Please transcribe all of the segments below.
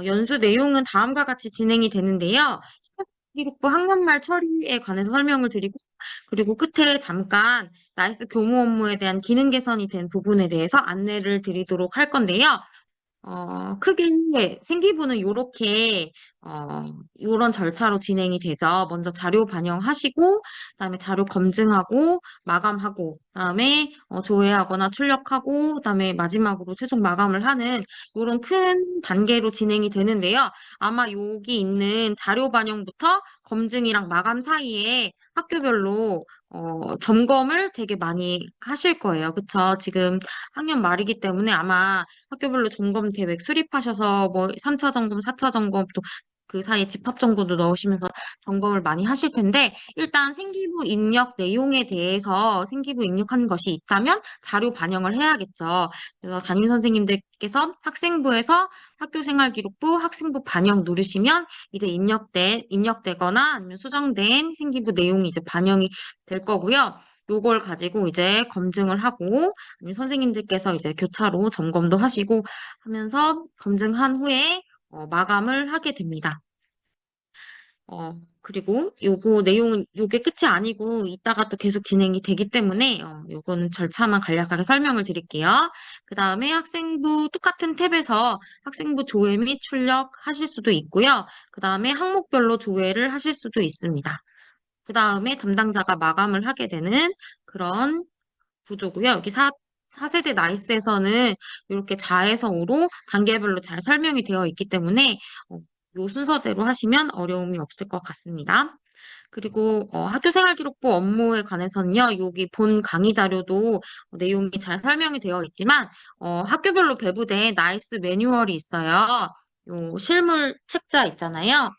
연수 내용은 다음과 같이 진행이 되는데요. 기록부 학년말 처리에 관해서 설명을 드리고, 그리고 끝에 잠깐 나이스 교무 업무에 대한 기능 개선이 된 부분에 대해서 안내를 드리도록 할 건데요. 크게 생기부는 요런 절차로 진행이 되죠. 먼저 자료 반영하시고, 그다음에 자료 검증하고, 마감하고, 그다음에 조회하거나 출력하고, 그다음에 마지막으로 최종 마감을 하는 요런 큰 단계로 진행이 되는데요. 아마 여기 있는 자료 반영부터 검증이랑 마감 사이에 학교별로 점검을 되게 많이 하실 거예요. 그쵸? 지금 학년 말이기 때문에 아마 학교별로 점검 계획 수립하셔서 뭐 3차 점검, 4차 점검 또 그 사이에 집합 점검도 넣으시면서 점검을 많이 하실 텐데 일단 생기부 입력 내용에 대해서 생기부 입력한 것이 있다면 자료 반영을 해야겠죠. 그래서 담임 선생님들께서 학생부에서 학교생활기록부, 학생부 반영 누르시면 이제 입력되거나 아니면 수정된 생기부 내용이 이제 반영이 될 거고요. 요걸 가지고 이제 검증을 하고 아니면 선생님들께서 이제 교차로 점검도 하시고 하면서 검증한 후에 마감을 하게 됩니다. 그리고 요거 내용은 요게 끝이 아니고 이따가 또 계속 진행이 되기 때문에 요거는 절차만 간략하게 설명을 드릴게요. 그 다음에 학생부 똑같은 탭에서 학생부 조회 및 출력하실 수도 있고요. 그 다음에 항목별로 조회를 하실 수도 있습니다. 그 다음에 담당자가 마감을 하게 되는 그런 구조고요. 여기 4세대 나이스에서는 이렇게 좌에서 우로 단계별로 잘 설명이 되어 있기 때문에 요 순서대로 하시면 어려움이 없을 것 같습니다. 그리고 학교생활기록부 업무에 관해서는요, 여기 본 강의 자료도 내용이 잘 설명이 되어 있지만 학교별로 배부된 나이스 매뉴얼이 있어요. 요 실물 책자 있잖아요.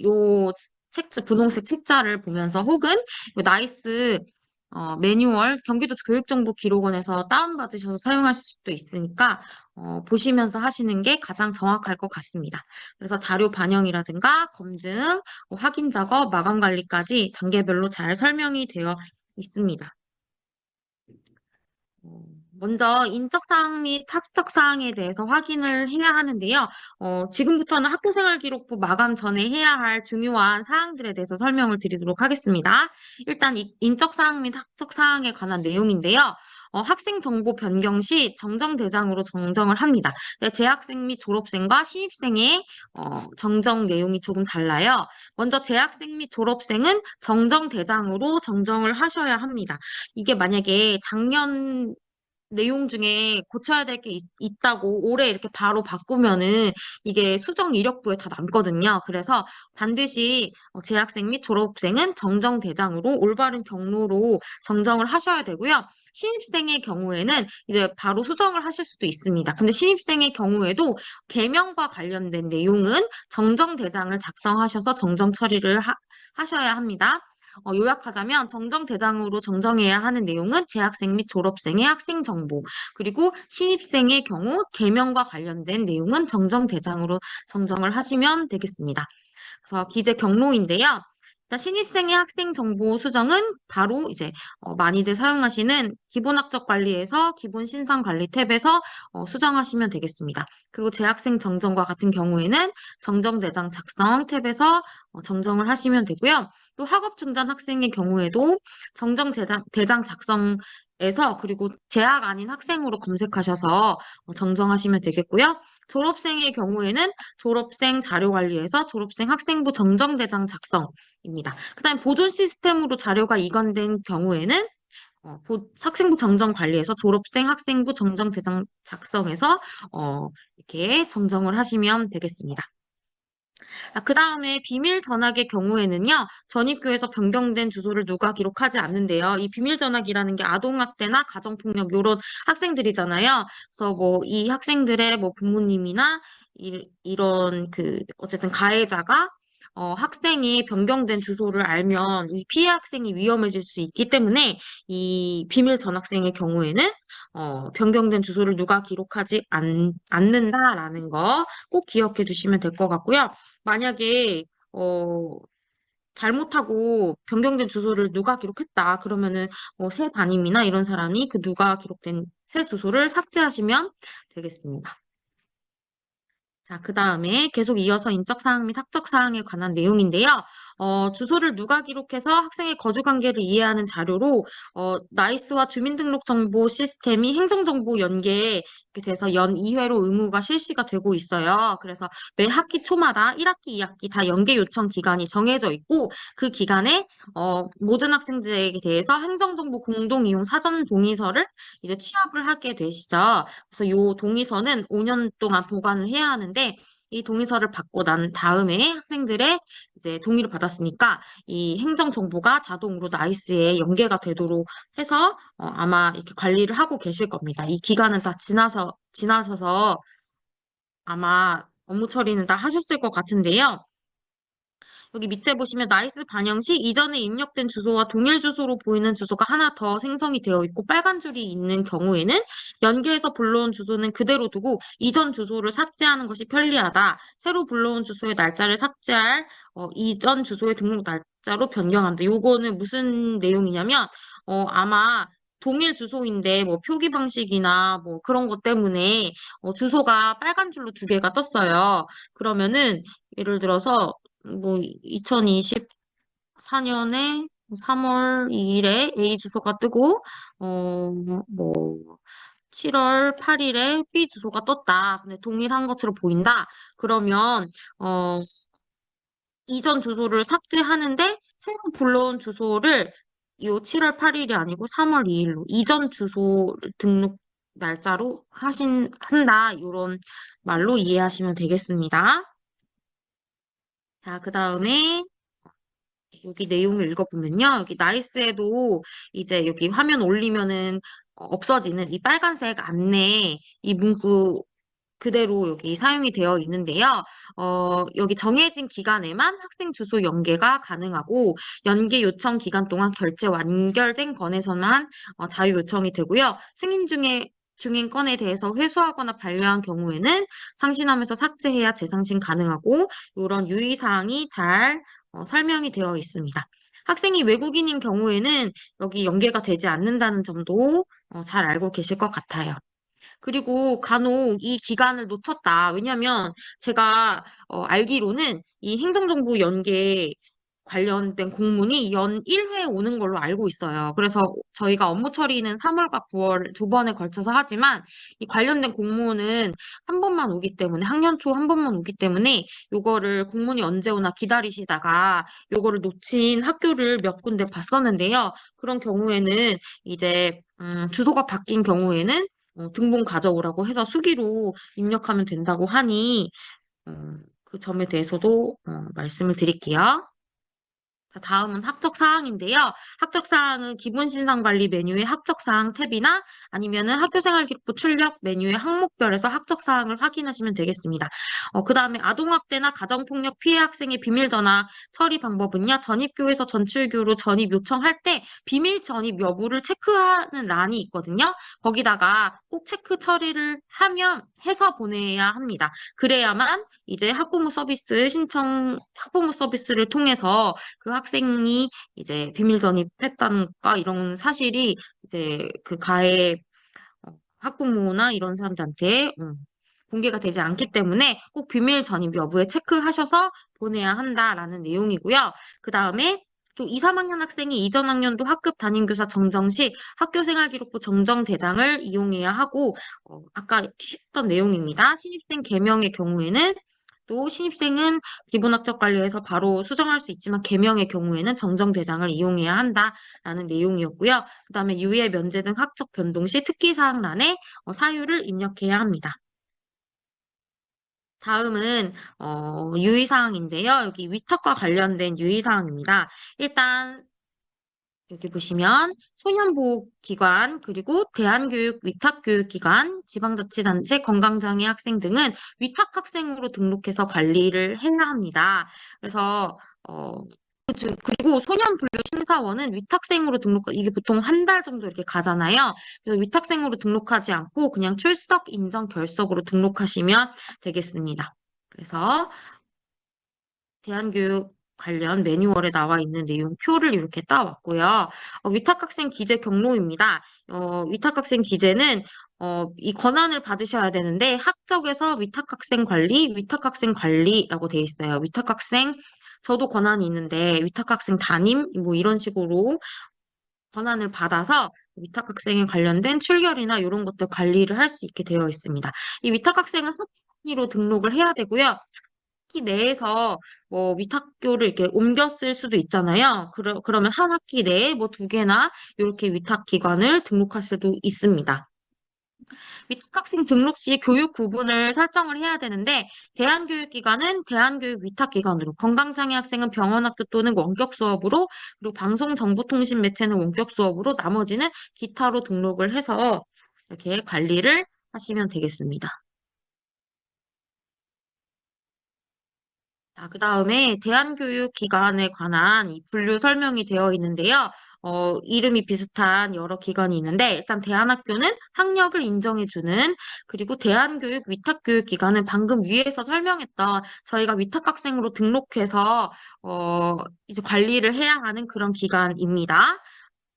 요 책자, 분홍색 책자를 보면서 혹은 요 나이스 매뉴얼 경기도 교육정보기록원에서 다운받으셔서 사용하실 수도 있으니까 보시면서 하시는 게 가장 정확할 것 같습니다. 그래서 자료 반영이라든가 검증, 확인 작업, 마감 관리까지 단계별로 잘 설명이 되어 있습니다. 어, 먼저 인적사항 및 학습사항에 대해서 확인을 해야 하는데요. 지금부터는 학교생활기록부 마감 전에 해야 할 중요한 사항들에 대해서 설명을 드리도록 하겠습니다. 일단 인적사항 및 학습사항에 관한 내용인데요. 학생 정보 변경 시 정정대장으로 정정을 합니다. 네, 재학생 및 졸업생과 신입생의 정정 내용이 조금 달라요. 먼저 재학생 및 졸업생은 정정대장으로 정정을 하셔야 합니다. 이게 만약에 작년 내용 중에 고쳐야 될 게 있다고 올해 이렇게 바로 바꾸면은 이게 수정 이력부에 다 남거든요. 그래서 반드시 재학생 및 졸업생은 정정 대장으로 올바른 경로로 정정을 하셔야 되고요. 신입생의 경우에는 이제 바로 수정을 하실 수도 있습니다. 근데 신입생의 경우에도 개명과 관련된 내용은 정정 대장을 작성하셔서 정정 처리를 하셔야 합니다. 요약하자면 정정대장으로 정정해야 하는 내용은 재학생 및 졸업생의 학생 정보, 그리고 신입생의 경우 개명과 관련된 내용은 정정대장으로 정정을 하시면 되겠습니다. 그래서 기재 경로인데요. 일단 신입생의 학생 정보 수정은 바로 이제 많이들 사용하시는 기본학적 관리에서 기본 신상 관리 탭에서 수정하시면 되겠습니다. 그리고 재학생 정정과 같은 경우에는 정정대장 작성 탭에서 정정을 하시면 되고요. 또 학업 중단 학생의 경우에도 대장 작성에서 그리고 재학 아닌 학생으로 검색하셔서 정정하시면 되겠고요. 졸업생의 경우에는 졸업생 자료관리에서 졸업생 학생부 정정대장 작성입니다. 그다음에 보존 시스템으로 자료가 이관된 경우에는 학생부 정정 관리에서 졸업생 학생부 정정대장 작성해서 이렇게 정정을 하시면 되겠습니다. 그 다음에 비밀 전화기의 경우에는요, 전입교에서 변경된 주소를 누가 기록하지 않는데요. 이 비밀 전화기라는 게 아동학대나 가정폭력 이런 학생들이잖아요. 그래서 뭐 이 학생들의 뭐 부모님이나 이런 그 어쨌든 가해자가 학생이 변경된 주소를 알면 이 피해 학생이 위험해질 수 있기 때문에 이 비밀 전학생의 경우에는 변경된 주소를 누가 기록하지 않는다라는 거 꼭 기억해 두시면 될 것 같고요. 만약에 어 잘못하고 변경된 주소를 누가 기록했다 그러면은 새 담임이나 이런 사람이 그 누가 기록된 새 주소를 삭제하시면 되겠습니다. 자, 그 다음에 계속 이어서 인적사항 및 학적사항에 관한 내용인데요. 주소를 누가 기록해서 학생의 거주관계를 이해하는 자료로, 나이스와 주민등록정보 시스템이 행정정보 연계에 이렇게 돼서 연 2회로 의무가 실시가 되고 있어요. 그래서 매 학기 초마다 1학기, 2학기 다 연계 요청 기간이 정해져 있고, 그 기간에, 모든 학생들에 대해서 행정정보 공동이용 사전 동의서를 이제 취합을 하게 되시죠. 그래서 요 동의서는 5년 동안 보관을 해야 하는데 이 동의서를 받고 난 다음에 학생들의 이제 동의를 받았으니까 이 행정정보가 자동으로 나이스에 연계가 되도록 해서 아마 이렇게 관리를 하고 계실 겁니다. 이 기간은 다 지나셔서 아마 업무 처리는 다 하셨을 것 같은데요. 여기 밑에 보시면 나이스 반영 시 이전에 입력된 주소와 동일 주소로 보이는 주소가 하나 더 생성이 되어 있고 빨간 줄이 있는 경우에는 연계해서 불러온 주소는 그대로 두고 이전 주소를 삭제하는 것이 편리하다. 새로 불러온 주소의 날짜를 삭제할 이전 주소의 등록 날짜로 변경한다. 요거는 무슨 내용이냐면 아마 동일 주소인데 뭐 표기 방식이나 뭐 그런 것 때문에 주소가 빨간 줄로 두 개가 떴어요. 그러면은 예를 들어서 뭐 2024년에 3월 2일에 A 주소가 뜨고 뭐 7월 8일에 B 주소가 떴다. 근데 동일한 것으로 보인다. 그러면 이전 주소를 삭제하는데 새로 불러온 주소를 요 7월 8일이 아니고 3월 2일로 이전 주소 등록 날짜로 한다. 이런 말로 이해하시면 되겠습니다. 자, 그 다음에 여기 내용을 읽어보면요. 여기 나이스에도 이제 여기 화면 올리면은 없어지는 이 빨간색 안내 이 문구 그대로 여기 사용이 되어 있는데요. 여기 정해진 기간에만 학생 주소 연계가 가능하고 연계 요청 기간 동안 결제 완결된 건에서만 자유 요청이 되고요. 중인 건에 대해서 회수하거나 반려한 경우에는 상신하면서 삭제해야 재상신 가능하고 이런 유의사항이 잘 설명이 되어 있습니다. 학생이 외국인인 경우에는 여기 연계가 되지 않는다는 점도 잘 알고 계실 것 같아요. 그리고 간혹 이 기간을 놓쳤다. 왜냐면 제가 알기로는 이 행정정보 연계 관련된 공문이 연 1회 오는 걸로 알고 있어요. 그래서 저희가 업무 처리는 3월과 9월 두 번에 걸쳐서 하지만 이 관련된 공문은 한 번만 오기 때문에 학년 초 한 번만 오기 때문에 요거를 공문이 언제 오나 기다리시다가 요거를 놓친 학교를 몇 군데 봤었는데요. 그런 경우에는 이제 주소가 바뀐 경우에는 등본 가져오라고 해서 수기로 입력하면 된다고 하니 그 점에 대해서도 말씀을 드릴게요. 자, 다음은 학적 사항인데요. 학적 사항은 기본 신상 관리 메뉴의 학적 사항 탭이나 아니면은 학교생활기록부 출력 메뉴의 항목별에서 학적 사항을 확인하시면 되겠습니다. 그다음에 아동학대나 가정폭력 피해 학생의 비밀 전화 처리 방법은요. 전입교에서 전출교로 전입 요청할 때 비밀 전입 여부를 체크하는 란이 있거든요. 거기다가 꼭 체크 처리를 해서 보내야 합니다. 그래야만 이제 학부모 서비스를 통해서 그 학생이 이제 비밀 전입했다는 것과 이런 사실이 이제 그 가해 학부모나 이런 사람들한테 공개가 되지 않기 때문에 꼭 비밀 전입 여부에 체크하셔서 보내야 한다라는 내용이고요. 그 다음에 또 2, 3학년 학생이 이전 학년도 학급 담임교사 정정 시 학교생활기록부 정정 대장을 이용해야 하고 아까 했던 내용입니다. 신입생 개명의 경우에는 또 신입생은 기본학적 관리에서 바로 수정할 수 있지만 개명의 경우에는 정정 대장을 이용해야 한다라는 내용이었고요. 그다음에 유예 면제 등 학적 변동 시 특기사항란에 사유를 입력해야 합니다. 다음은 유의사항인데요. 여기 위탁과 관련된 유의사항입니다. 일단 여기 보시면 소년보호기관 그리고 대한교육 위탁교육기관, 지방자치단체, 건강장애 학생 등은 위탁학생으로 등록해서 관리를 해야 합니다. 그래서 그리고 소년분류심사원은 위탁생으로 이게 보통 한 달 정도 이렇게 가잖아요. 그래서 위탁생으로 등록하지 않고 그냥 출석 인정 결석으로 등록하시면 되겠습니다. 그래서 대한교육 관련 매뉴얼에 나와 있는 내용 표를 이렇게 따왔고요. 위탁학생 기재 경로입니다. 위탁학생 기재는 이 권한을 받으셔야 되는데 학적에서 위탁학생 관리, 위탁학생 관리라고 되어 있어요. 위탁학생 저도 권한이 있는데 위탁학생 담임 뭐 이런 식으로 권한을 받아서 위탁학생에 관련된 출결이나 이런 것들 관리를 할 수 있게 되어 있습니다. 이 위탁학생은 학생으로 등록을 해야 되고요. 학기 내에서 뭐 위탁교를 이렇게 옮겨 쓸 수도 있잖아요. 그러면 한 학기 내에 뭐 두 개나 이렇게 위탁기관을 등록할 수도 있습니다. 위탁학생 등록 시 교육 구분을 설정을 해야 되는데 대안교육기관은 대안교육 위탁기관으로 건강장애 학생은 병원학교 또는 원격 수업으로 그리고 방송정보통신 매체는 원격 수업으로 나머지는 기타로 등록을 해서 이렇게 관리를 하시면 되겠습니다. 자, 그다음에 대한교육기관에 관한 이 분류 설명이 되어 있는데요. 이름이 비슷한 여러 기관이 있는데, 일단 대한학교는 학력을 인정해주는, 그리고 대한교육 위탁교육기관은 방금 위에서 설명했던 저희가 위탁학생으로 등록해서, 이제 관리를 해야 하는 그런 기관입니다.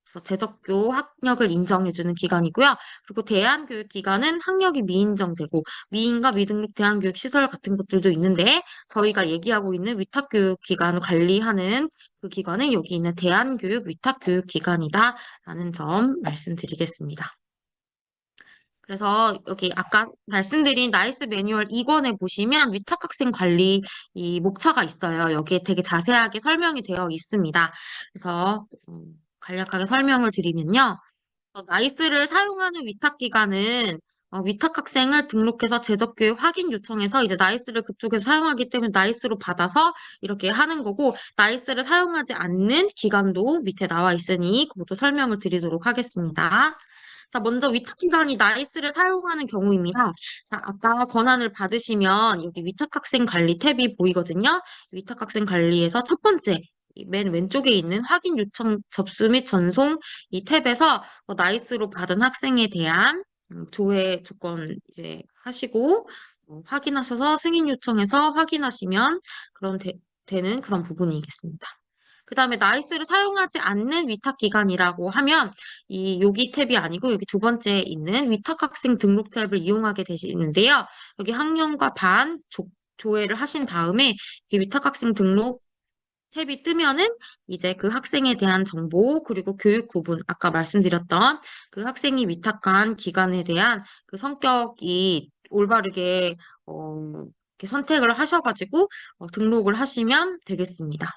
그래서 제적교 학력을 인정해주는 기관이고요. 그리고 대안교육기관은 학력이 미인정되고 미인과 미등록 대안교육시설 같은 것들도 있는데 저희가 얘기하고 있는 위탁교육기관을 관리하는 그 기관은 여기 있는 대안교육 위탁교육기관이다라는 점 말씀드리겠습니다. 그래서 여기 아까 말씀드린 나이스 매뉴얼 2권에 보시면 위탁학생 관리 이 목차가 있어요. 여기에 되게 자세하게 설명이 되어 있습니다. 그래서 간략하게 설명을 드리면요. 나이스를 사용하는 위탁기관은 위탁학생을 등록해서 재접교육 확인 요청해서 이제 나이스를 그쪽에서 사용하기 때문에 나이스로 받아서 이렇게 하는 거고 나이스를 사용하지 않는 기관도 밑에 나와 있으니 그것도 설명을 드리도록 하겠습니다. 자, 먼저 위탁기관이 나이스를 사용하는 경우입니다. 자, 아까 권한을 받으시면 여기 위탁학생 관리 탭이 보이거든요. 위탁학생 관리에서 첫 번째 이맨 왼쪽에 있는 확인 요청 접수 및 전송 이 탭에서 나이스로 받은 학생에 대한 조회 조건 이제 하시고 확인하셔서 승인 요청해서 확인하시면 되는 그런 부분이겠습니다. 그 다음에 나이스를 사용하지 않는 위탁 기관이라고 하면 이 여기 탭이 아니고 여기 두 번째에 있는 위탁 학생 등록 탭을 이용하게 되시는데요. 여기 학년과 반 조회를 하신 다음에 이 위탁 학생 등록 탭이 뜨면은 이제 그 학생에 대한 정보 그리고 교육 구분 아까 말씀드렸던 그 학생이 위탁한 기관에 대한 그 성격이 올바르게 이렇게 선택을 하셔가지고 등록을 하시면 되겠습니다.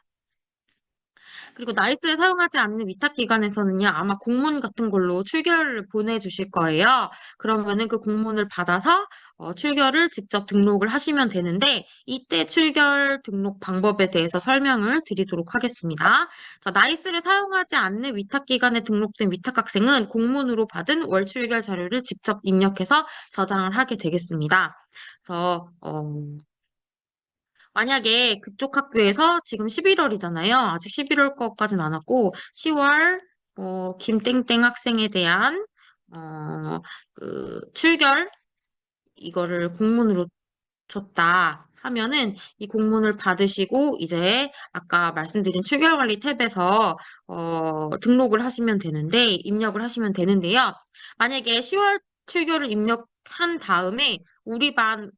그리고 나이스를 사용하지 않는 위탁 기관에서는요, 아마 공문 같은 걸로 출결을 보내주실 거예요. 그러면은 그 공문을 받아서 출결을 직접 등록을 하시면 되는데, 이때 출결 등록 방법에 대해서 설명을 드리도록 하겠습니다. 자, 나이스를 사용하지 않는 위탁 기관에 등록된 위탁 학생은 공문으로 받은 월 출결 자료를 직접 입력해서 저장을 하게 되겠습니다. 그래서 만약에 그쪽 학교에서 지금 11월이잖아요. 아직 11월 거까지는 안 왔고 10월 김땡땡 학생에 대한 그 출결 이거를 공문으로 줬다 하면은 이 공문을 받으시고 이제 아까 말씀드린 출결관리 탭에서 등록을 하시면 되는데 입력을 하시면 되는데요. 만약에 10월 출결을 입력한 다음에 우리 반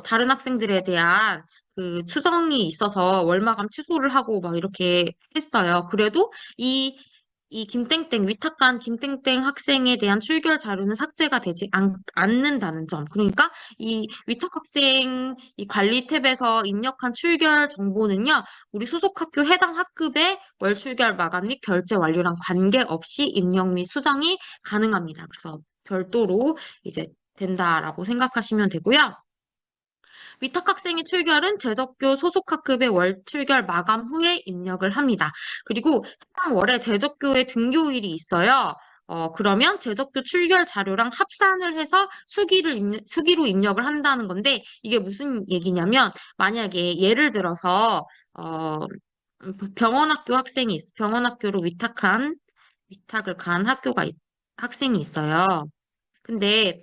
다른 학생들에 대한 그 수정이 있어서 월마감 취소를 하고 막 이렇게 했어요. 그래도 이 김땡땡 위탁관 김땡땡 학생에 대한 출결 자료는 삭제가 되지 않는다는 점. 그러니까 이 위탁학생 이 관리 탭에서 입력한 출결 정보는요, 우리 소속 학교 해당 학급의 월 출결 마감 및 결제 완료랑 관계없이 입력 및 수정이 가능합니다. 그래서 별도로 이제 된다라고 생각하시면 되고요. 위탁학생의 출결은 재적교 소속 학급의 월 출결 마감 후에 입력을 합니다. 그리고 해당 월에 재적교의 등교일이 있어요. 그러면 재적교 출결 자료랑 합산을 해서 수기로 입력을 한다는 건데, 이게 무슨 얘기냐면, 만약에 예를 들어서, 병원학교 병원학교로 위탁을 간 학생이 있어요. 근데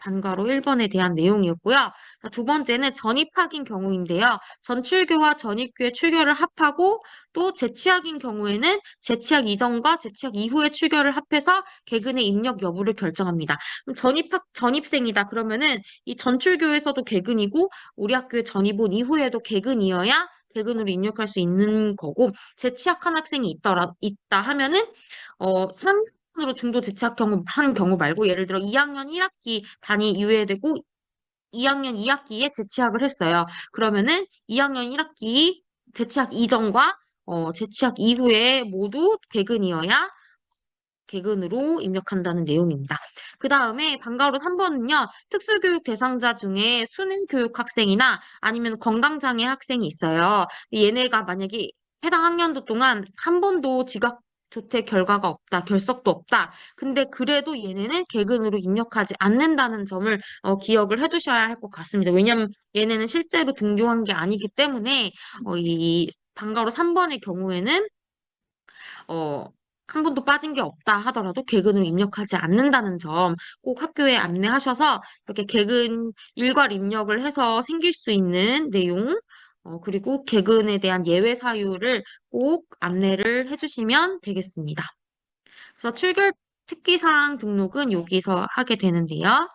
단가로 1번에 대한 내용이었고요. 자, 두 번째는 전입학인 경우인데요. 전출교와 전입교의 출교를 합하고 또 재취학인 경우에는 재취학 이전과 재취학 이후의 출교를 합해서 개근의 입력 여부를 결정합니다. 그럼 전입생이다. 그러면은 이 전출교에서도 개근이고 우리 학교에 전입 온 이후에도 개근이어야 개근으로 입력할 수 있는 거고 재취학한 학생이 있다 하면은 3으로 중도 재취학 한 경우 말고 예를 들어 2학년 1학기 반이 유예되고 2학년 2학기에 재취학을 했어요. 그러면은 2학년 1학기 재취학 이전과 재취학 이후에 모두 개근이어야 개근으로 입력한다는 내용입니다. 그 다음에 방과후 3번은요, 특수교육 대상자 중에 수능교육 학생이나 아니면 건강장애 학생이 있어요. 얘네가 만약에 해당 학년도 동안 한 번도 지각 조퇴 결과가 없다, 결석도 없다. 근데 그래도 얘네는 개근으로 입력하지 않는다는 점을 기억을 해두셔야 할 것 같습니다. 왜냐하면 얘네는 실제로 등교한 게 아니기 때문에 이 방과후 3번의 경우에는 어, 한 번도 빠진 게 없다 하더라도 개근으로 입력하지 않는다는 점 꼭 학교에 안내하셔서 이렇게 개근 일괄 입력을 해서 생길 수 있는 내용, 그리고 개근에 대한 예외 사유를 꼭 안내를 해주시면 되겠습니다. 그래서 출결 특기사항 등록은 여기서 하게 되는데요.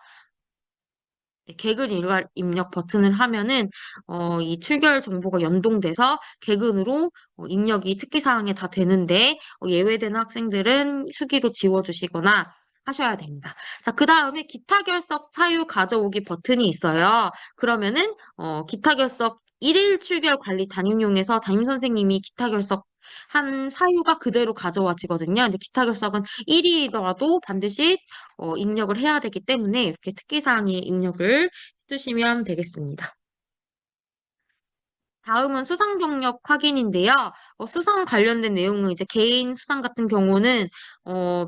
네, 개근 일괄 입력 버튼을 하면은 이 출결 정보가 연동돼서 개근으로 입력이 특기사항에 다 되는데 예외되는 학생들은 수기로 지워주시거나 하셔야 됩니다. 자, 그 다음에 기타 결석 사유 가져오기 버튼이 있어요. 그러면은 기타 결석 1일 출결 관리 담임용에서 담임 선생님이 기타 결석 한 사유가 그대로 가져와지거든요. 근데 기타 결석은 1일이더라도 반드시 입력을 해야 되기 때문에 이렇게 특기사항에 입력을 해주시면 되겠습니다. 다음은 수상 경력 확인인데요. 수상 관련된 내용은 이제 개인 수상 같은 경우는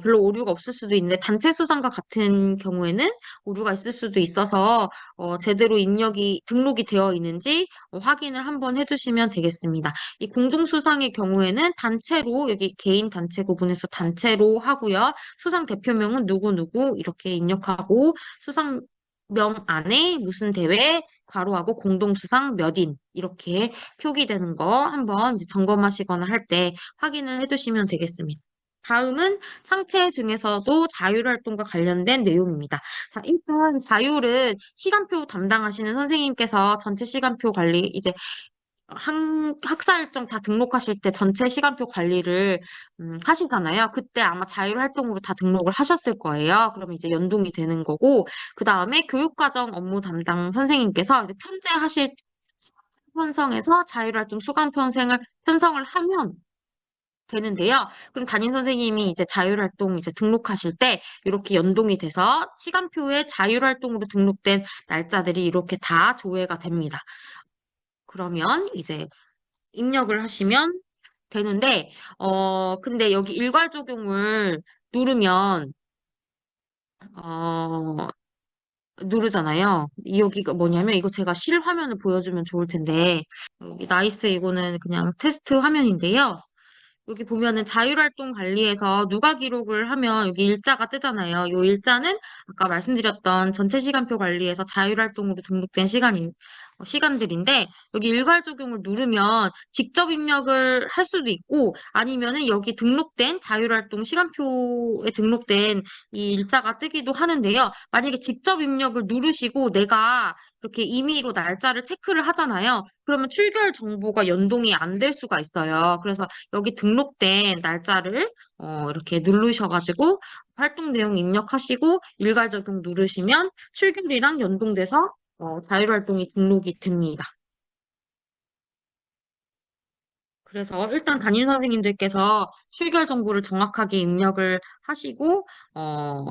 별로 오류가 없을 수도 있는데 단체 수상과 같은 경우에는 오류가 있을 수도 있어서 제대로 입력이 등록이 되어 있는지 확인을 한번 해주시면 되겠습니다. 이 공동 수상의 경우에는 단체로 여기 개인 단체 구분해서 단체로 하고요. 수상 대표명은 누구누구 이렇게 입력하고 수상명 안에 무슨 대회 괄호하고 공동수상 몇 인 이렇게 표기되는 거 한번 이제 점검하시거나 할 때 확인을 해두시면 되겠습니다. 다음은 상체 중에서도 자율활동과 관련된 내용입니다. 자, 일단 자율은 시간표 담당하시는 선생님께서 전체 시간표 관리 이제 학사 일정 다 등록하실 때 전체 시간표 관리를 하시잖아요. 그때 아마 자율활동으로 다 등록을 하셨을 거예요. 그러면 이제 연동이 되는 거고, 그 다음에 교육과정 업무 담당 선생님께서 이제 편제하실 편성해서 자율활동 수강 편성을 하면 되는데요. 그럼 담임 선생님이 이제 자율활동 이제 등록하실 때 이렇게 연동이 돼서 시간표에 자율활동으로 등록된 날짜들이 이렇게 다 조회가 됩니다. 그러면 이제 입력을 하시면 되는데, 근데 여기 일괄 적용을 누르면, 어, 누르잖아요. 여기가 뭐냐면, 이거 제가 실화면을 보여주면 좋을 텐데, 여기 나이스 이거는 그냥 테스트 화면인데요. 여기 보면은 자율활동 관리에서 누가 기록을 하면 여기 일자가 뜨잖아요. 이 일자는 아까 말씀드렸던 전체 시간표 관리에서 자율활동으로 등록된 시간들인데 여기 일괄 적용을 누르면 직접 입력을 할 수도 있고 아니면은 여기 등록된 자율활동 시간표에 등록된 이 일자가 뜨기도 하는데요. 만약에 직접 입력을 누르시고 내가 이렇게 임의로 날짜를 체크를 하잖아요. 그러면 출결 정보가 연동이 안 될 수가 있어요. 그래서 여기 등록된 날짜를 이렇게 누르셔가지고 활동 내용 입력하시고 일괄 적용 누르시면 출결이랑 연동돼서 자율활동이 등록이 됩니다. 그래서 일단 담임 선생님들께서 출결 정보를 정확하게 입력을 하시고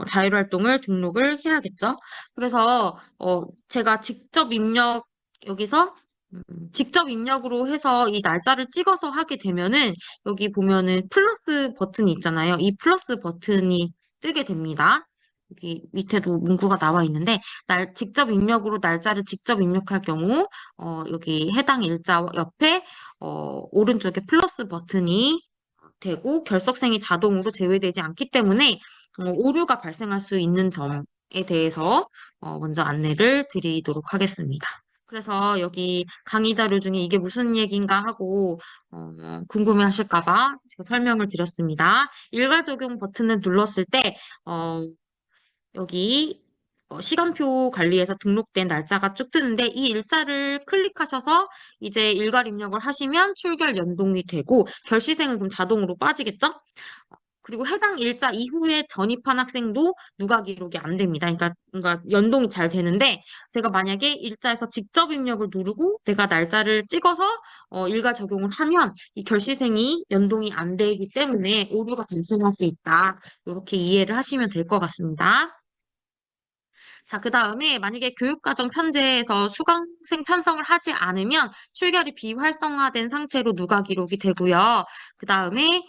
자율활동을 등록을 해야겠죠. 그래서 제가 여기서 직접 입력으로 해서 이 날짜를 찍어서 하게 되면은 여기 보면은 플러스 버튼이 있잖아요. 이 플러스 버튼이 뜨게 됩니다. 여기 밑에도 문구가 나와 있는데 직접 입력으로 날짜를 직접 입력할 경우 여기 해당 일자 옆에 오른쪽에 플러스 버튼이 되고 결석생이 자동으로 제외되지 않기 때문에 오류가 발생할 수 있는 점에 대해서 먼저 안내를 드리도록 하겠습니다. 그래서 여기 강의 자료 중에 이게 무슨 얘기인가 하고 궁금해 하실까 봐 제가 설명을 드렸습니다. 일괄 적용 버튼을 눌렀을 때 여기 시간표 관리에서 등록된 날짜가 쭉 뜨는데 이 일자를 클릭하셔서 이제 일괄 입력을 하시면 출결 연동이 되고 결시생은 그럼 자동으로 빠지겠죠? 그리고 해당 일자 이후에 전입한 학생도 누가 기록이 안 됩니다. 그러니까 연동이 잘 되는데 제가 만약에 일자에서 직접 입력을 누르고 내가 날짜를 찍어서 일괄 적용을 하면 이 결시생이 연동이 안 되기 때문에 오류가 발생할 수 있다. 이렇게 이해를 하시면 될 것 같습니다. 자, 그 다음에 만약에 교육과정 편제에서 수강생 편성을 하지 않으면 출결이 비활성화된 상태로 누가 기록이 되고요. 그 다음에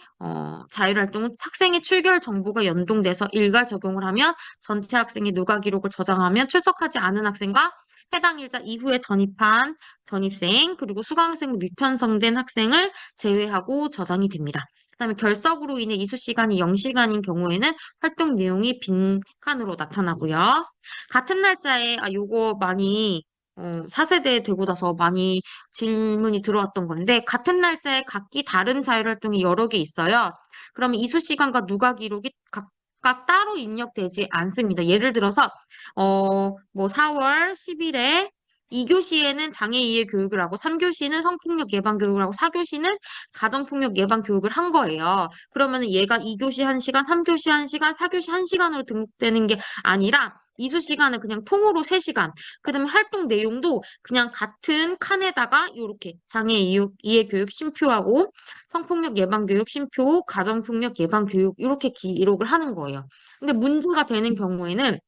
자율활동은 학생의 출결 정보가 연동돼서 일괄 적용을 하면 전체 학생의 누가 기록을 저장하면 출석하지 않은 학생과 해당 일자 이후에 전입한 전입생 그리고 수강생 미편성된 학생을 제외하고 저장이 됩니다. 그다음에 결석으로 인해 이수 시간이 0시간인 경우에는 활동 내용이 빈칸으로 나타나고요. 같은 날짜에 요거 많이 4세대 되고 나서 많이 질문이 들어왔던 건데 같은 날짜에 각기 다른 자율활동이 여러 개 있어요. 그러면 이수 시간과 누가 기록이 각각 따로 입력되지 않습니다. 예를 들어서 뭐 4월 10일에 2교시에는 장애 이해 교육을 하고 3교시는 성폭력 예방 교육을 하고 4교시는 가정폭력 예방 교육을 한 거예요. 그러면 얘가 2교시 1시간, 3교시 1시간, 4교시 1시간으로 등록되는 게 아니라 이수 시간은 그냥 통으로 3시간. 그다음에 활동 내용도 그냥 같은 칸에다가 이렇게 장애 이해 교육 심표하고 성폭력 예방 교육 심표, 가정폭력 예방 교육 이렇게 기록을 하는 거예요. 근데 문제가 되는 경우에는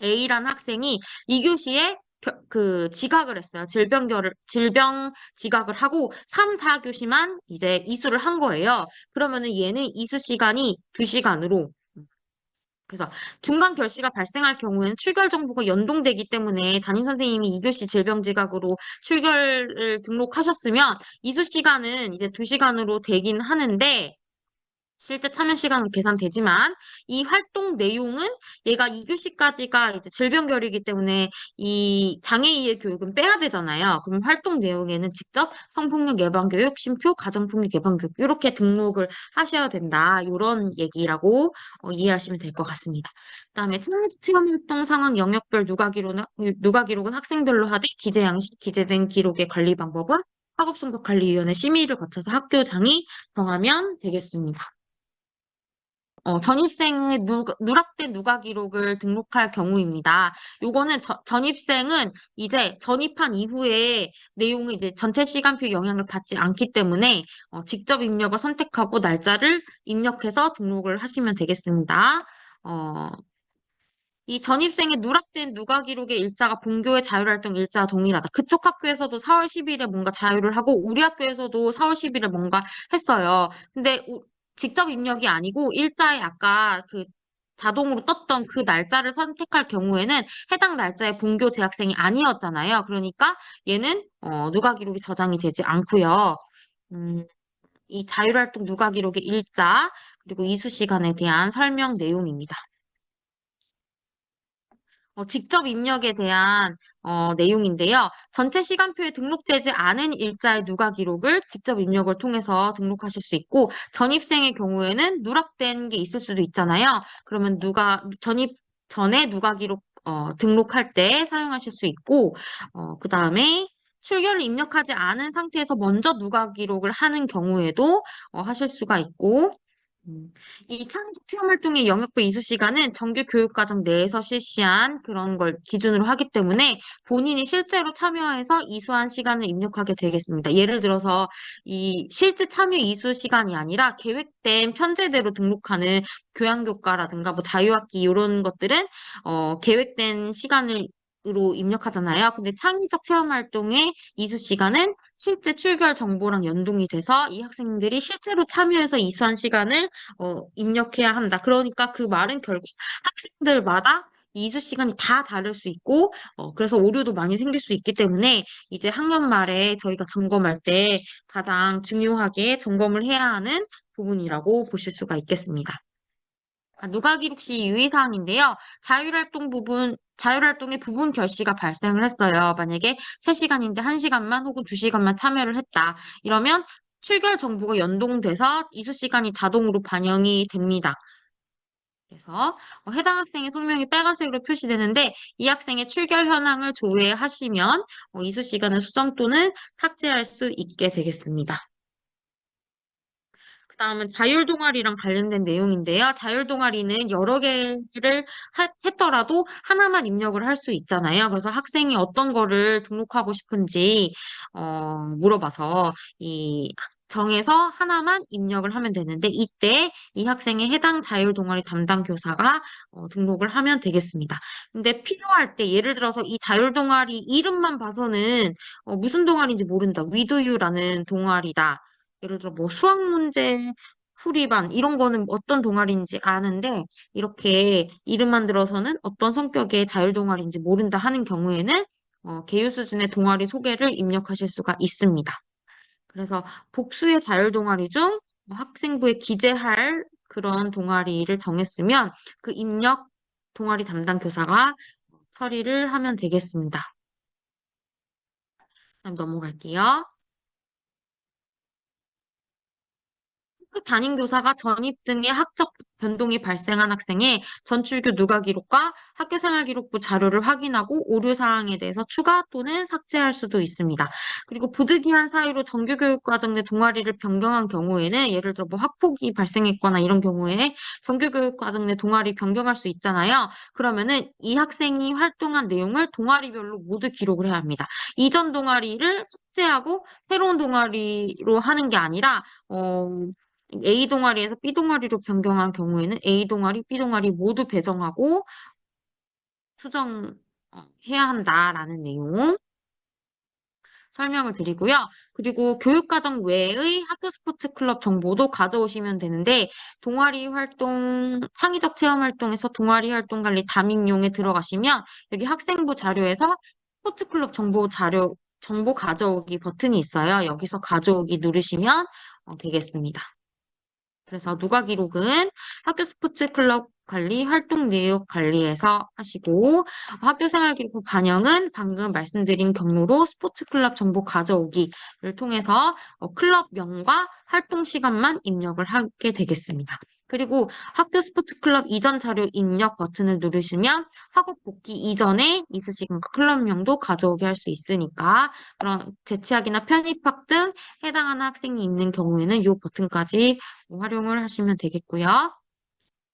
A라는 학생이 2교시에 그 지각을 했어요. 질병 지각을 하고 3, 4교시만 이제 이수를 한 거예요. 그러면은 얘는 이수 시간이 2시간으로 그래서 중간 결시가 발생할 경우에는 출결 정보가 연동되기 때문에 담임 선생님이 2교시 질병지각으로 출결을 등록하셨으면 이수 시간은 이제 2시간으로 되긴 하는데 실제 참여 시간은 계산되지만 이 활동 내용은 얘가 2교시까지가 이제 질병결이기 때문에 이 장애이해 교육은 빼야 되잖아요. 그럼 활동 내용에는 직접 성폭력 예방 교육, 심표, 가정폭력 예방 교육 이렇게 등록을 하셔야 된다. 이런 얘기라고 이해하시면 될 것 같습니다. 그다음에 체험 활동 상황 영역별 누가 기록은 학생별로 하되 기재 양식, 기재된 기록의 관리 방법은 학업성적관리위원회 심의를 거쳐서 학교장이 정하면 되겠습니다. 전입생의 누락된 누가 기록을 등록할 경우입니다. 요거는 전입생은 이제 전입한 이후에 내용이 이제 전체 시간표 영향을 받지 않기 때문에 직접 입력을 선택하고 날짜를 입력해서 등록을 하시면 되겠습니다. 어, 이 전입생의 누락된 누가 기록의 일자가 본교의 자율활동 일자와 동일하다. 그쪽 학교에서도 4월 10일에 뭔가 자율을 하고 우리 학교에서도 4월 10일에 뭔가 했어요. 근데 직접 입력이 아니고 일자에 아까 그 자동으로 떴던 그 날짜를 선택할 경우에는 해당 날짜에 본교 재학생이 아니었잖아요. 그러니까 얘는 누가 기록이 저장이 되지 않고요. 이 자율활동 누가 기록의 일자 그리고 이수 시간에 대한 설명 내용입니다. 직접 입력에 대한 내용인데요. 전체 시간표에 등록되지 않은 일자의 누가 기록을 직접 입력을 통해서 등록하실 수 있고 전입생의 경우에는 누락된 게 있을 수도 있잖아요. 그러면 전입 전에 누가 기록 등록할 때 사용하실 수 있고 그다음에 출결을 입력하지 않은 상태에서 먼저 누가 기록을 하는 경우에도 하실 수가 있고 이 창의적 체험활동의 영역별 이수 시간은 정규 교육과정 내에서 실시한 그런 걸 기준으로 하기 때문에 본인이 실제로 참여해서 이수한 시간을 입력하게 되겠습니다. 예를 들어서 이 실제 참여 이수 시간이 아니라 계획된 편제대로 등록하는 교양교과라든가 뭐 자유학기 이런 것들은 계획된 시간을 으로 입력하잖아요. 근데 창의적 체험 활동의 이수 시간은 실제 출결 정보랑 연동이 돼서 이 학생들이 실제로 참여해서 이수한 시간을 입력해야 한다. 그러니까 그 말은 결국 학생들마다 이수 시간이 다 다를 수 있고, 그래서 오류도 많이 생길 수 있기 때문에 이제 학년 말에 저희가 점검할 때 가장 중요하게 점검을 해야 하는 부분이라고 보실 수가 있겠습니다. 누가 기록시 유의사항인데요. 자율활동의 부분 결시가 발생을 했어요. 만약에 3시간인데 1시간만 혹은 2시간만 참여를 했다. 이러면 출결 정보가 연동돼서 이수 시간이 자동으로 반영이 됩니다. 그래서 해당 학생의 성명이 빨간색으로 표시되는데 이 학생의 출결 현황을 조회하시면 이수 시간을 수정 또는 삭제할 수 있게 되겠습니다. 그다음은 자율 동아리랑 관련된 내용인데요. 자율 동아리는 여러 개를 했더라도 하나만 입력을 할 수 있잖아요. 그래서 학생이 어떤 거를 등록하고 싶은지 물어봐서 이 정해서 하나만 입력을 하면 되는데 이때 이 학생의 해당 자율 동아리 담당 교사가 등록을 하면 되겠습니다. 근데 필요할 때 예를 들어서 이 자율 동아리 이름만 봐서는 무슨 동아리인지 모른다. 위두유라는 동아리다. 예를 들어 뭐 수학 문제 풀이반 이런 거는 어떤 동아리인지 아는데 이렇게 이름만 들어서는 어떤 성격의 자율 동아리인지 모른다 하는 경우에는 개요 수준의 동아리 소개를 입력하실 수가 있습니다. 그래서 복수의 자율 동아리 중 학생부에 기재할 그런 동아리를 정했으면 그 입력 동아리 담당 교사가 처리를 하면 되겠습니다. 다음 넘어갈게요. 학급 담임 교사가 전입 등의 학적 변동이 발생한 학생의 전출교 누가 기록과 학교생활기록부 자료를 확인하고 오류 사항에 대해서 추가 또는 삭제할 수도 있습니다. 그리고 부득이한 사유로 정규교육과정 내 동아리를 변경한 경우에는 예를 들어 뭐 학폭이 발생했거나 이런 경우에 정규교육과정 내 동아리 변경할 수 있잖아요. 그러면은 이 학생이 활동한 내용을 동아리별로 모두 기록을 해야 합니다. 이전 동아리를 삭제하고 새로운 동아리로 하는 게 아니라 A 동아리에서 B 동아리로 변경한 경우에는 A 동아리, B 동아리 모두 배정하고 수정해야 한다라는 내용 설명을 드리고요. 그리고 교육과정 외의 학교 스포츠 클럽 정보도 가져오시면 되는데 동아리 활동, 창의적 체험 활동에서 동아리 활동 관리 담임용에 들어가시면 여기 학생부 자료에서 스포츠 클럽 정보 가져오기 버튼이 있어요. 여기서 가져오기 누르시면 되겠습니다. 그래서 누가 기록은 학교 스포츠 클럽 관리, 활동 내역 관리에서 하시고 학교 생활 기록 반영은 방금 말씀드린 경로로 스포츠 클럽 정보 가져오기를 통해서 클럽명과 활동 시간만 입력을 하게 되겠습니다. 그리고 학교 스포츠 클럽 이전 자료 입력 버튼을 누르시면 학업 복귀 이전에 이수 시간과 클럽명도 가져오게 할 수 있으니까 그런 재취학이나 편입학 등 해당하는 학생이 있는 경우에는 이 버튼까지 활용을 하시면 되겠고요.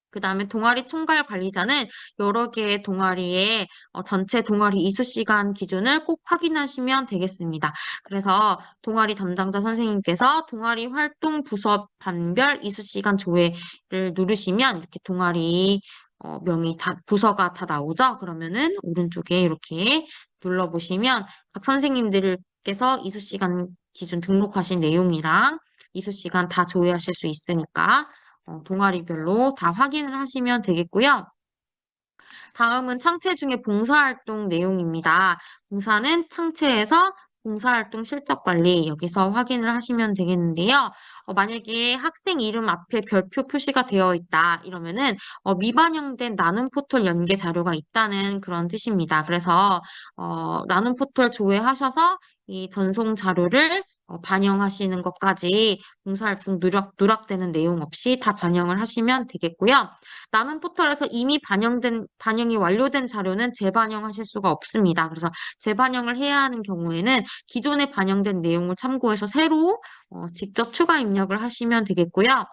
그 다음에 동아리 총괄 관리자는 여러 개의 동아리의 전체 동아리 이수 시간 기준을 꼭 확인하시면 되겠습니다. 그래서 동아리 담당자 선생님께서 동아리 활동 부서 반별 이수 시간 조회를 누르시면 이렇게 동아리 명이 다 부서가 다 나오죠. 그러면은 오른쪽에 이렇게 눌러보시면 각 선생님들께서 이수 시간 기준 등록하신 내용이랑 이수 시간 다 조회하실 수 있으니까 동아리별로 다 확인을 하시면 되겠고요. 다음은 창체 중에 봉사활동 내용입니다. 봉사는 창체에서 봉사활동 실적 관리 여기서 확인을 하시면 되겠는데요. 만약에 학생 이름 앞에 별표 표시가 되어 있다 이러면은 미반영된 나눔 포털 연계 자료가 있다는 그런 뜻입니다. 그래서 나눔 포털 조회하셔서 이 전송 자료를 반영하시는 것까지 봉사활동 누락되는 내용 없이 다 반영을 하시면 되겠고요. 나눔 포털에서 이미 반영이 완료된 자료는 재반영하실 수가 없습니다. 그래서 재반영을 해야 하는 경우에는 기존에 반영된 내용을 참고해서 새로 직접 추가 입력을 하시면 되겠고요.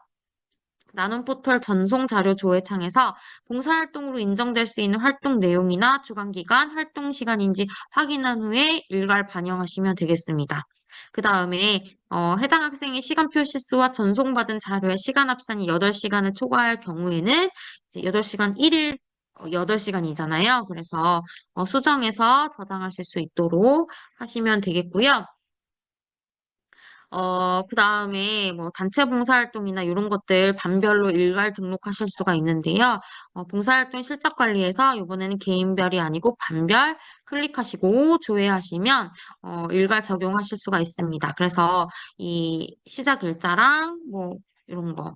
나눔 포털 전송 자료 조회창에서 봉사활동으로 인정될 수 있는 활동 내용이나 주관기간, 활동 시간인지 확인한 후에 일괄 반영하시면 되겠습니다. 그 다음에 해당 학생의 시간 표시수와 전송받은 자료의 시간 합산이 8시간을 초과할 경우에는 이제 8시간 1일 8시간이잖아요. 그래서 수정해서 저장하실 수 있도록 하시면 되겠고요. 그 다음에 뭐 단체 봉사활동이나 이런 것들 반별로 일괄 등록하실 수가 있는데요. 봉사활동 실적 관리에서 이번에는 개인별이 아니고 반별 클릭하시고 조회하시면 일괄 적용하실 수가 있습니다. 그래서 이 시작 일자랑 뭐 이런 거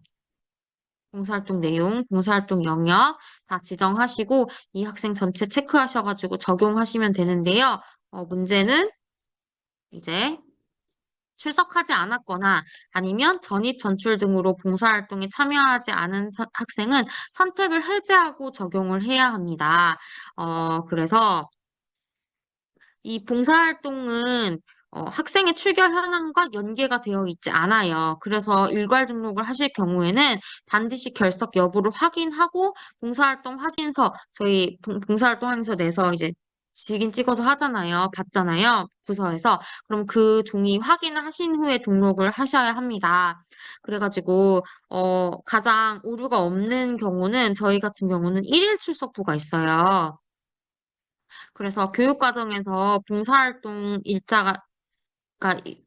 봉사활동 내용, 봉사활동 영역 다 지정하시고 이 학생 전체 체크하셔가지고 적용하시면 되는데요. 문제는 이제 출석하지 않았거나 아니면 전입, 전출 등으로 봉사활동에 참여하지 않은 학생은 선택을 해제하고 적용을 해야 합니다. 그래서 이 봉사활동은 학생의 출결 현황과 연계가 되어 있지 않아요. 그래서 일괄 등록을 하실 경우에는 반드시 결석 여부를 확인하고 봉사활동 확인서, 저희 봉사활동 확인서 내서 이제 직인 찍어서 하잖아요. 받잖아요. 부서에서. 그럼 그 종이 확인을 하신 후에 등록을 하셔야 합니다. 그래가지고, 가장 오류가 없는 경우는 저희 같은 경우는 일일 출석부가 있어요. 그래서 교육과정에서 봉사활동 일자가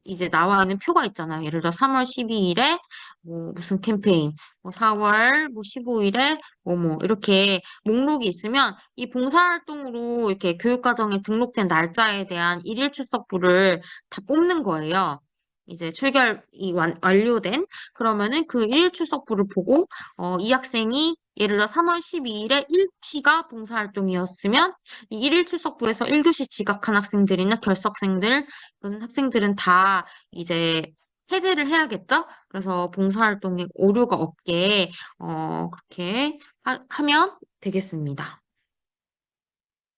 이제 나와 있는 표가 있잖아요. 예를 들어 3월 12일에 뭐 무슨 캠페인, 뭐 4월 뭐 15일에 뭐 이렇게 목록이 있으면 이 봉사활동으로 이렇게 교육과정에 등록된 날짜에 대한 일일 출석부를 다 뽑는 거예요. 이제 출결이 완료된 그러면은 그 일일 출석부를 보고 이 학생이 예를 들어 3월 12일에 1시가 봉사활동이었으면 이 일일 출석부에서 1교시 지각한 학생들이나 결석생들 그런 학생들은 다 이제 해제를 해야겠죠? 그래서 봉사활동에 오류가 없게 그렇게 하면 되겠습니다.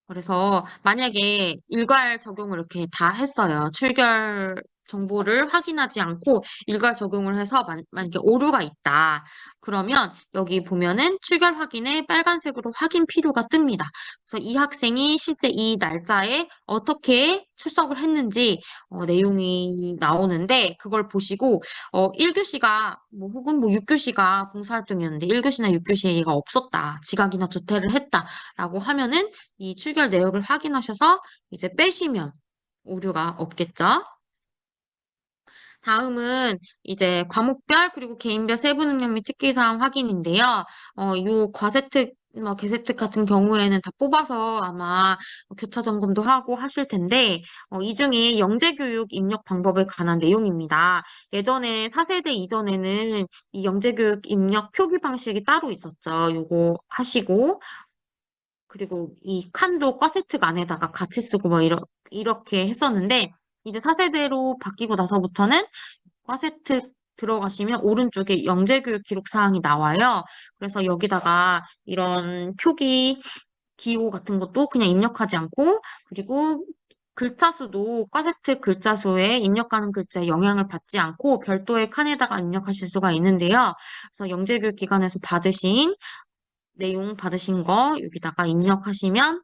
그래서 만약에 일괄 적용을 이렇게 다 했어요. 출결 정보를 확인하지 않고 일괄 적용을 해서 만약에 오류가 있다. 그러면 여기 보면은 출결 확인에 빨간색으로 확인 필요가 뜹니다. 그래서 이 학생이 실제 이 날짜에 어떻게 출석을 했는지 내용이 나오는데 그걸 보시고 1교시가 뭐 혹은 뭐 6교시가 봉사활동이었는데 1교시나 6교시에 얘가 없었다. 지각이나 조퇴를 했다라고 하면은 이 출결 내역을 확인하셔서 이제 빼시면 오류가 없겠죠. 다음은 이제 과목별 그리고 개인별 세부 능력 및 특기사항 확인인데요. 요 과세특 뭐 개세특 같은 경우에는 다 뽑아서 아마 교차 점검도 하고 하실 텐데 이 중에 영재교육 입력 방법에 관한 내용입니다. 예전에 4세대 이전에는 이 영재교육 입력 표기 방식이 따로 있었죠. 요거 하시고 그리고 이 칸도 과세특 안에다가 같이 쓰고 뭐 이렇게 했었는데 이제 4세대로 바뀌고 나서부터는 과세특 들어가시면 오른쪽에 영재교육 기록 사항이 나와요. 그래서 여기다가 이런 표기, 기호 같은 것도 그냥 입력하지 않고 그리고 글자 수도 과세특 글자 수에 입력하는 글자에 영향을 받지 않고 별도의 칸에다가 입력하실 수가 있는데요. 그래서 영재교육 기관에서 내용 받으신 거 여기다가 입력하시면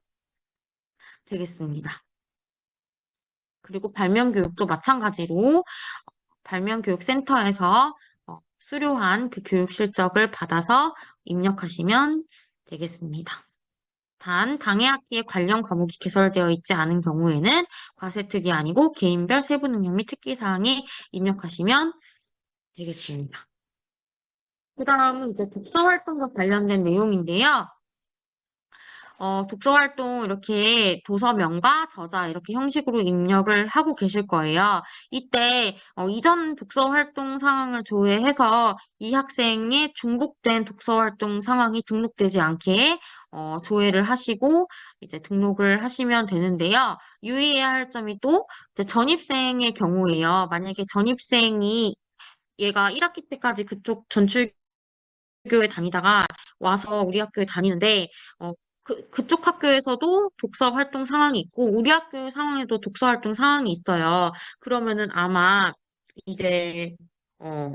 되겠습니다. 그리고 발명교육도 마찬가지로 발명교육센터에서 수료한 그 교육 실적을 받아서 입력하시면 되겠습니다. 단, 당해학기에 관련 과목이 개설되어 있지 않은 경우에는 과세특이 아니고 개인별 세부 능력 및 특기사항에 입력하시면 되겠습니다. 그 다음은 이제 독서활동과 관련된 내용인데요. 독서 활동 이렇게 도서명과 저자 이렇게 형식으로 입력을 하고 계실 거예요. 이때 이전 독서 활동 상황을 조회해서 이 학생의 중복된 독서 활동 상황이 등록되지 않게 조회를 하시고 이제 등록을 하시면 되는데요. 유의해야 할 점이 또 이제 전입생의 경우에요. 만약에 전입생이 얘가 1학기 때까지 그쪽 전출 교회 다니다가 와서 우리 학교에 다니는데, 그쪽 학교에서도 독서 활동 상황이 있고, 우리 학교 상황에도 독서 활동 상황이 있어요. 그러면은 아마 이제, 어,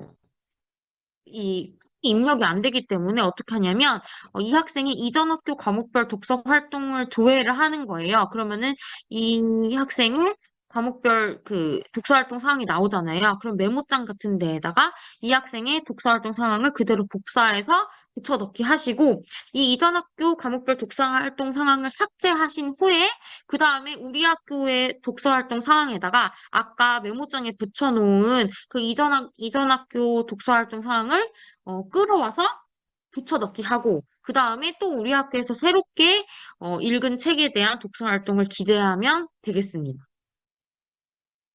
이 입력이 안 되기 때문에 어떻게 하냐면 이 학생이 이전 학교 과목별 독서 활동을 조회를 하는 거예요. 그러면은 이 학생의 과목별 그 독서 활동 상황이 나오잖아요. 그럼 메모장 같은 데에다가 이 학생의 독서 활동 상황을 그대로 복사해서 붙여넣기 하시고 이 이전 학교 과목별 독서 활동 상황을 삭제하신 후에 그 다음에 우리 학교의 독서 활동 상황에다가 아까 메모장에 붙여놓은 그 이전 학교 독서 활동 상황을 끌어와서 붙여넣기 하고 그 다음에 또 우리 학교에서 새롭게 읽은 책에 대한 독서 활동을 기재하면 되겠습니다.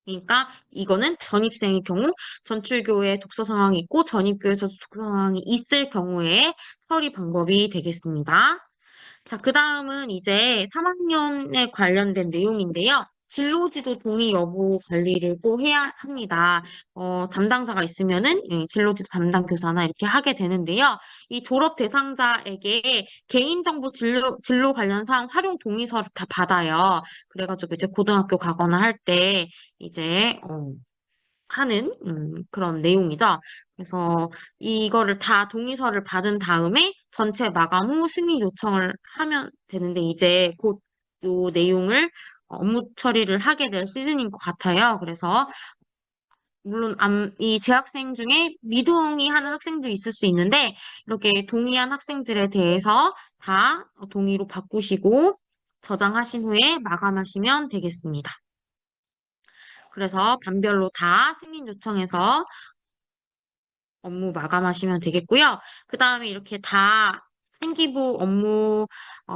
그러니까 이거는 전입생의 경우 전출교에 독서 상황이 있고 전입교에서 독서 상황이 있을 경우에 처리 방법이 되겠습니다. 자, 그 다음은 이제 3학년에 관련된 내용인데요. 진로지도 동의 여부 관리를 꼭 해야 합니다. 담당자가 있으면은 진로지도 담당 교사나 이렇게 하게 되는데요. 이 졸업 대상자에게 개인정보 진로 관련 사항 활용 동의서를 다 받아요. 그래가지고 이제 고등학교 가거나 할 때 이제 하는 그런 내용이죠. 그래서 이거를 다 동의서를 받은 다음에 전체 마감 후 승인 요청을 하면 되는데 이제 곧 요 내용을 업무 처리를 하게 될 시즌인 것 같아요. 그래서 물론 이 재학생 중에 미동의하는 학생도 있을 수 있는데 이렇게 동의한 학생들에 대해서 다 동의로 바꾸시고 저장하신 후에 마감하시면 되겠습니다. 그래서 반별로 다 승인 요청해서 업무 마감하시면 되겠고요. 그 다음에 이렇게 다 생기부 업무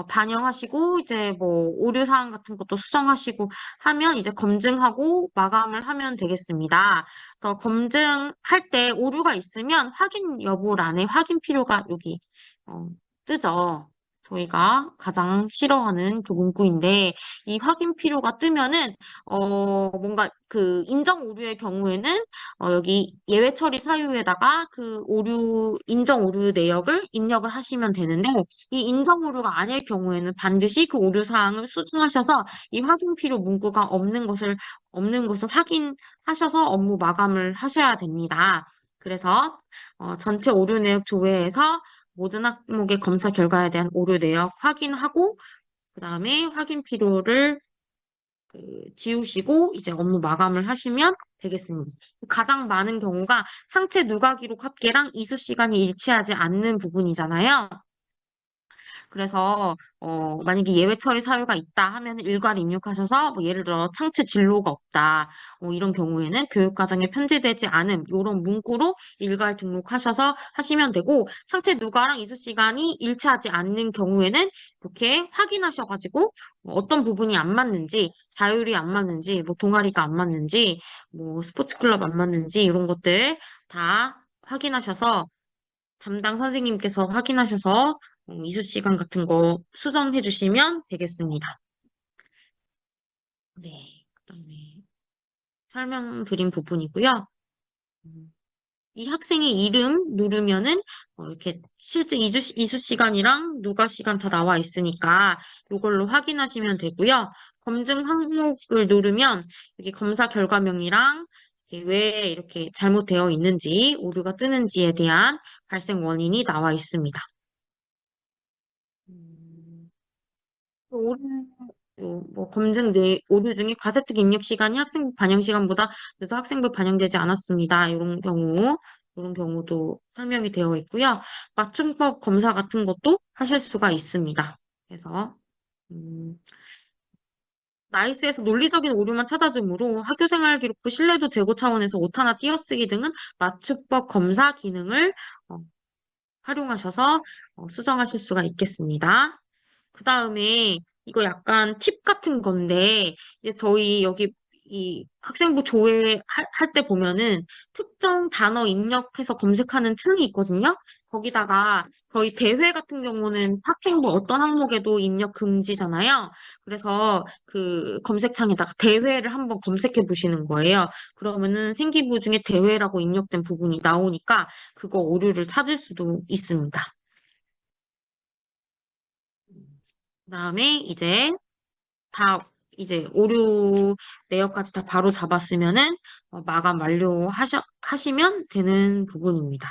반영하시고 이제 뭐 오류사항 같은 것도 수정하시고 하면 이제 검증하고 마감을 하면 되겠습니다. 그래서 검증할 때 오류가 있으면 확인 여부란에 확인 필요가 여기 어, 뜨죠. 저희가 가장 싫어하는 그 문구인데 이 확인 필요가 뜨면은 뭔가 그 인정 오류의 경우에는 여기 예외 처리 사유에다가 그 인정 오류 내역을 입력을 하시면 되는데, 이 인정 오류가 아닐 경우에는 반드시 그 오류 사항을 수정하셔서 이 확인 필요 문구가 없는 것을 확인하셔서 업무 마감을 하셔야 됩니다. 그래서, 전체 오류 내역 조회에서 모든 항목의 검사 결과에 대한 오류 내역 확인하고, 그 다음에 확인 필요를 지우시고 이제 업무 마감을 하시면 되겠습니다. 가장 많은 경우가 상체 누가 기록 합계랑 이수 시간이 일치하지 않는 부분이잖아요. 그래서 만약에 예외 처리 사유가 있다 하면 일괄 입력하셔서 뭐 예를 들어 창체 진로가 없다 이런 경우에는 교육과정에 편제되지 않음 이런 문구로 일괄 등록하셔서 하시면 되고 창체 누가랑 이수 시간이 일치하지 않는 경우에는 이렇게 확인하셔가지고 어떤 부분이 안 맞는지 자율이 안 맞는지 뭐 동아리가 안 맞는지 뭐 스포츠 클럽 안 맞는지 이런 것들 다 확인하셔서 담당 선생님께서 확인하셔서 이수 시간 같은 거 수정해 주시면 되겠습니다. 네, 그다음에 설명드린 부분이고요. 음, 이 학생의 이름 누르면은 이렇게 실제 이수 시간이랑 누가 시간 다 나와 있으니까 이걸로 확인하시면 되고요. 검증 항목을 누르면 여기 검사 결과명이랑 이게 왜 이렇게 잘못되어 있는지, 오류가 뜨는지에 대한 발생 원인이 나와 있습니다. 음, 오류, 뭐 검증 오류 중에 가세특 입력 시간이 학생부 반영 시간보다 늦어 학생부 반영되지 않았습니다. 이런 경우도 설명이 되어 있고요. 맞춤법 검사 같은 것도 하실 수가 있습니다. 그래서 음, 나이스에서 논리적인 오류만 찾아주므로 학교생활 기록부 신뢰도 제고 차원에서 오타나 띄어쓰기 등은 맞춤법 검사 기능을 어, 활용하셔서 수정하실 수가 있겠습니다. 그 다음에 이거 약간 팁 같은 건데, 이제 저희 여기 이 학생부 조회 할 때 보면은 특정 단어 입력해서 검색하는 창이 있거든요. 거기다가 저희 대회 같은 경우는 학생부 어떤 항목에도 입력 금지잖아요. 그래서 그 검색창에다가 대회를 한번 검색해 보시는 거예요. 그러면은 생기부 중에 대회라고 입력된 부분이 나오니까 그거 오류를 찾을 수도 있습니다. 그다음에 다 이제 오류 내역까지 다 바로 잡았으면은 마감 하시면 되는 부분입니다.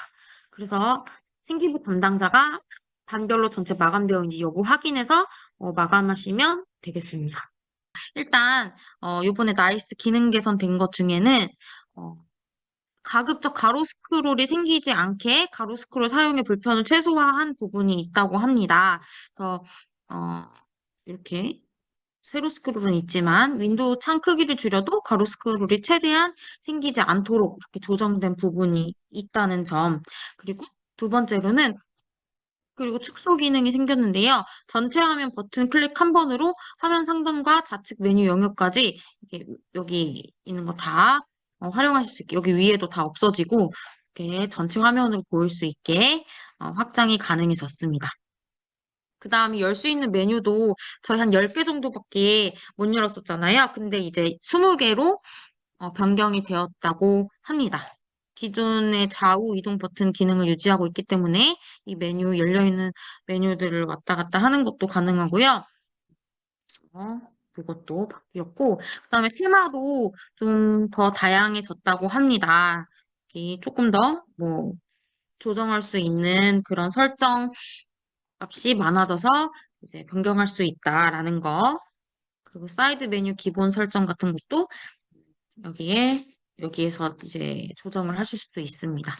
그래서 생기부 담당자가 반별로 전체 마감되어 있는지 여부 확인해서 마감하시면 되겠습니다. 일단 요번에 나이스 기능 개선된 것 중에는 어, 가급적 가로 스크롤이 생기지 않게 가로 스크롤 사용의 불편을 최소화한 부분이 있다고 합니다. 그래서 어, 이렇게 세로 스크롤은 있지만 윈도우 창 크기를 줄여도 가로 스크롤이 최대한 생기지 않도록 이렇게 조정된 부분이 있다는 점. 그리고 두 번째로는 그리고 축소 기능이 생겼는데요. 전체 화면 버튼 클릭 한 번으로 화면 상단과 좌측 메뉴 영역까지 이렇게 여기 있는 거 다 활용하실 수 있게 여기 위에도 다 없어지고 이렇게 전체 화면으로 보일 수 있게 확장이 가능해졌습니다. 그 다음에 열 수 있는 메뉴도 저희 한 10개 정도밖에 못 열었었잖아요. 근데 이제 20개로 변경이 되었다고 합니다. 기존의 좌우 이동 버튼 기능을 유지하고 있기 때문에 이 메뉴, 열려있는 메뉴들을 왔다 갔다 하는 것도 가능하고요. 그것도 바뀌었고, 그다음에 테마도 좀 더 다양해졌다고 합니다. 이게 조금 더 뭐 조정할 수 있는 그런 설정 값이 많아져서 이제 변경할 수 있다라는 거. 그리고 사이드 메뉴 기본 설정 같은 것도 여기에서 이제 조정을 하실 수도 있습니다.